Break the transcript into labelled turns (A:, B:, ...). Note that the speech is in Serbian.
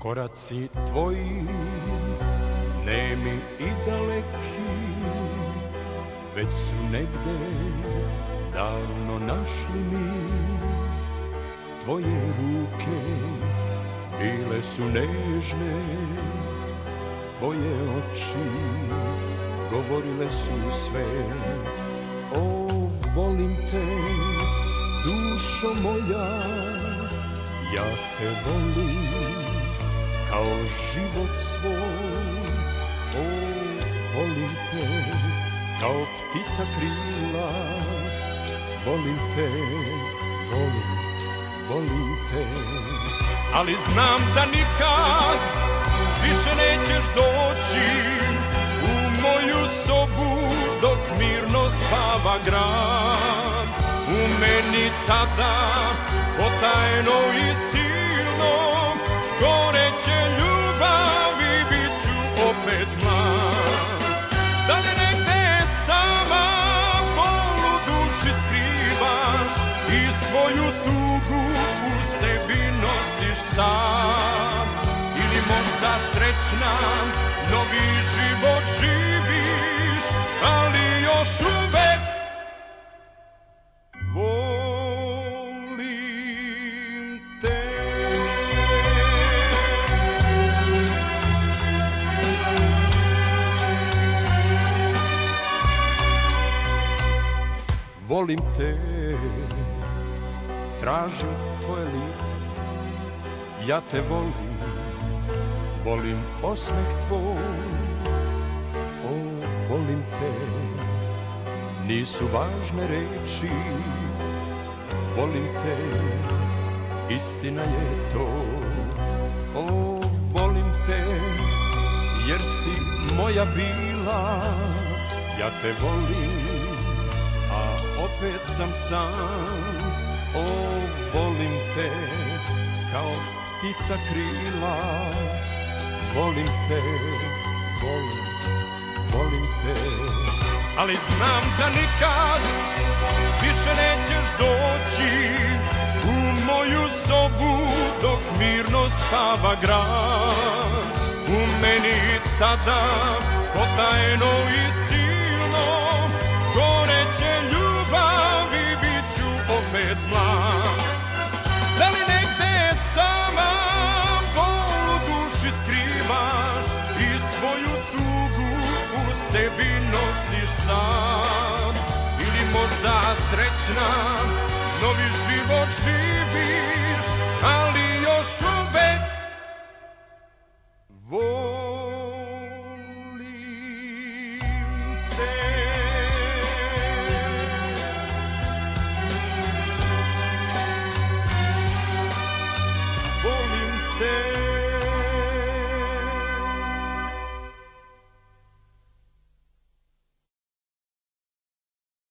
A: Koraci tvoji, nemi i daleki, već su negde davno našli mi. Tvoje ruke bile su nežne, tvoje oči govorile su sve. O, volim te, dušo moja, ja te volim kao život svoj. O, volim te kao ptica krila, volim te, volim te. Ali znam da nikad više nećeš doći u moju sobu dok mirno spava grad. U meni tada potajno i silno goreće ljubavi bit ću opet mlad. Da li negde sama bol u duši skrivaš i svoju tugu u sebi nosiš sam, ili možda srećna novi život živiš, ali još uvek volim te. Volim te, tražim tvoje lice, ja te volim, volim osmeh tvoj. O, volim te, nisu važne reči, volim te, istina je to. O, volim te, jer si moja bila, ja te volim, a opet sam sam. O, volim te, kao ptica krila, volim te, volim te. Ali znam da nikad više nećeš doći u moju sobu dok mirno spava grad. U meni tada potajno i silno goreće ljubavi bit ću opet mlad. Da li negde sama bol u duši skrivaš i svoju tugu u sebi nosiš sam, ili možda srećna novi život živiš,